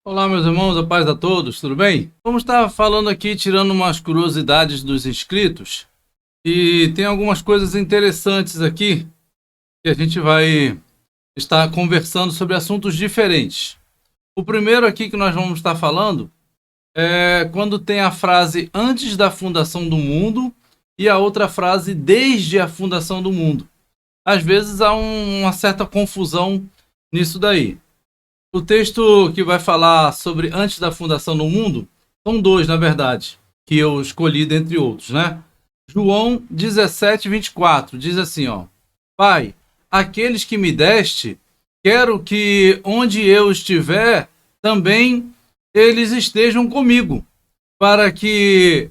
Olá, meus irmãos, a paz a todos, tudo bem? Vamos estar falando aqui, tirando umas curiosidades dos inscritos, e tem algumas coisas interessantes aqui que a gente vai estar conversando sobre assuntos diferentes. O primeiro aqui que nós vamos estar falando é quando tem a frase antes da fundação do mundo e a outra frase desde a fundação do mundo. Às vezes há uma certa confusão nisso daí. O texto que vai falar sobre antes da fundação do mundo, são dois, na verdade, que eu escolhi dentre outros, né? João 17:24 diz assim, ó: Pai, aqueles que me deste, quero que onde eu estiver, também eles estejam comigo, para que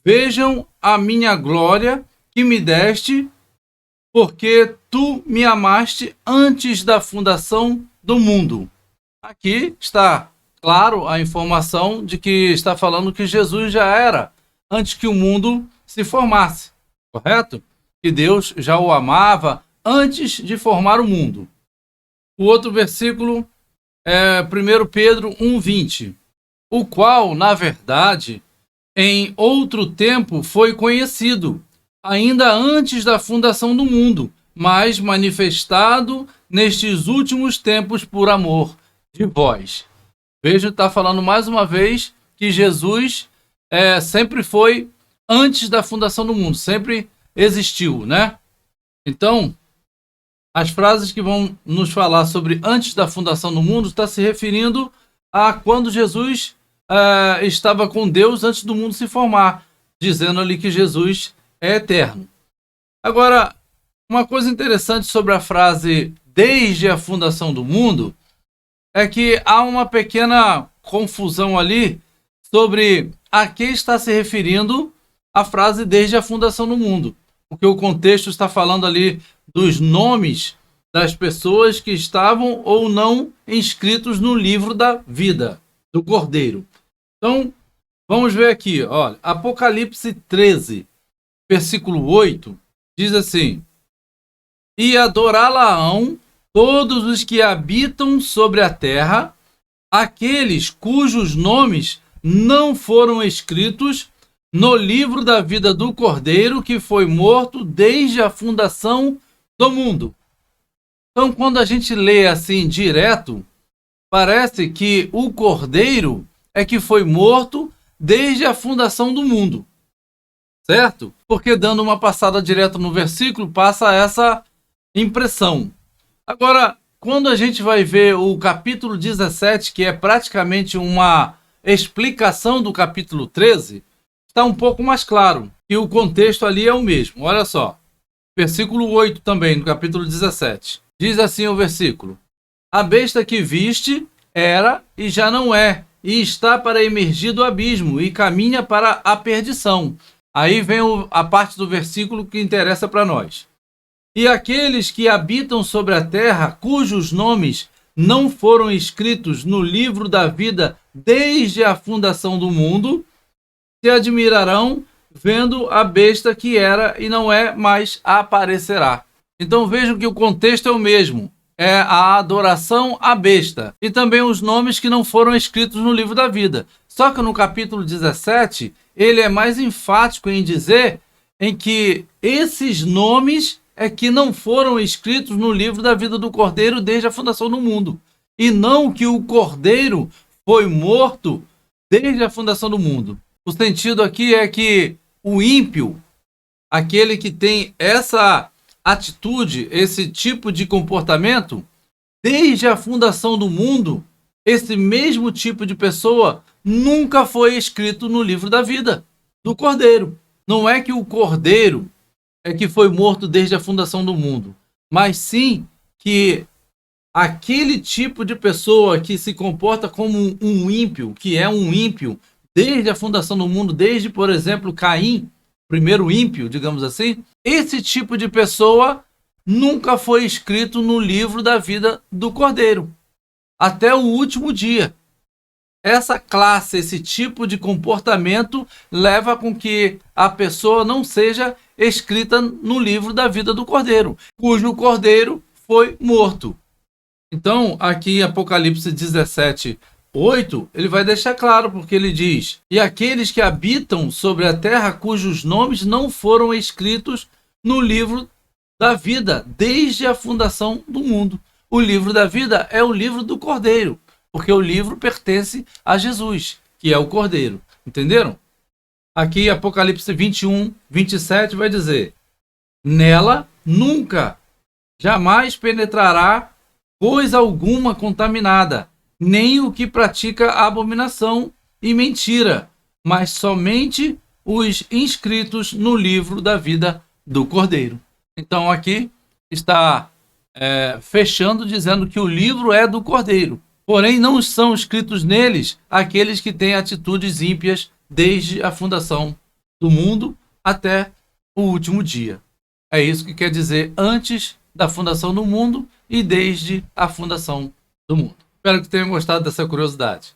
vejam a minha glória que me deste, porque tu me amaste antes da fundação do mundo. Aqui está claro a informação de que está falando que Jesus já era antes que o mundo se formasse, correto? Que Deus já o amava antes de formar o mundo. O outro versículo é 1 Pedro 1:20, o qual, na verdade, em outro tempo foi conhecido, ainda antes da fundação do mundo, mas manifestado nestes últimos tempos por amor de vós. Veja, está falando mais uma vez que Jesus sempre foi antes da fundação do mundo, sempre existiu, né? Então, as frases que vão nos falar sobre antes da fundação do mundo está se referindo a quando Jesus estava com Deus antes do mundo se formar, dizendo ali que Jesus é eterno. Agora, uma coisa interessante sobre a frase desde a fundação do mundo é que há uma pequena confusão ali sobre a que está se referindo a frase desde a fundação do mundo. Porque o contexto está falando ali dos nomes das pessoas que estavam ou não inscritos no livro da vida do Cordeiro. Então, vamos ver aqui, olha, Apocalipse 13, versículo 8, diz assim: E adorá-la-ão todos os que habitam sobre a terra, aqueles cujos nomes não foram escritos no livro da vida do Cordeiro, que foi morto desde a fundação do mundo. Então, quando a gente lê assim direto, parece que o Cordeiro é que foi morto desde a fundação do mundo, certo? Porque dando uma passada direto no versículo, passa essa impressão. Agora, quando a gente vai ver o capítulo 17, que é praticamente uma explicação do capítulo 13, está um pouco mais claro, e o contexto ali é o mesmo. Olha só, versículo 8 também, no capítulo 17. Diz assim o versículo: A besta que viste era e já não é, e está para emergir do abismo, e caminha para a perdição. Aí vem a parte do versículo que interessa para nós. E aqueles que habitam sobre a terra, cujos nomes não foram escritos no livro da vida desde a fundação do mundo, se admirarão vendo a besta que era e não é, mais aparecerá. Então vejam que o contexto é o mesmo. É a adoração à besta. E também os nomes que não foram escritos no livro da vida. Só que no capítulo 17, ele é mais enfático em dizer em que esses nomes é que não foram escritos no livro da vida do Cordeiro desde a fundação do mundo. E não que o Cordeiro foi morto desde a fundação do mundo. O sentido aqui é que o ímpio, aquele que tem essa atitude, esse tipo de comportamento, desde a fundação do mundo, esse mesmo tipo de pessoa nunca foi escrito no livro da vida do Cordeiro. Não é que o Cordeiro é que foi morto desde a fundação do mundo, mas sim que aquele tipo de pessoa que se comporta como um ímpio, que é um ímpio desde a fundação do mundo, desde, por exemplo, Caim, primeiro ímpio, digamos assim, esse tipo de pessoa nunca foi escrito no livro da vida do Cordeiro, até o último dia. Essa classe, esse tipo de comportamento leva com que a pessoa não seja escrita no livro da vida do Cordeiro, cujo Cordeiro foi morto. Então, aqui em Apocalipse 17, 8, ele vai deixar claro, porque ele diz: e aqueles que habitam sobre a terra cujos nomes não foram escritos no livro da vida desde a fundação do mundo. O livro da vida é o livro do Cordeiro, porque o livro pertence a Jesus, que é o Cordeiro. Entenderam? Aqui Apocalipse 21, 27 vai dizer: nela nunca, jamais penetrará coisa alguma contaminada, nem o que pratica abominação e mentira, mas somente os inscritos no livro da vida do Cordeiro. Então aqui está fechando, dizendo que o livro é do Cordeiro. Porém, não são escritos neles aqueles que têm atitudes ímpias desde a fundação do mundo até o último dia. É isso que quer dizer antes da fundação do mundo e desde a fundação do mundo. Espero que tenham gostado dessa curiosidade.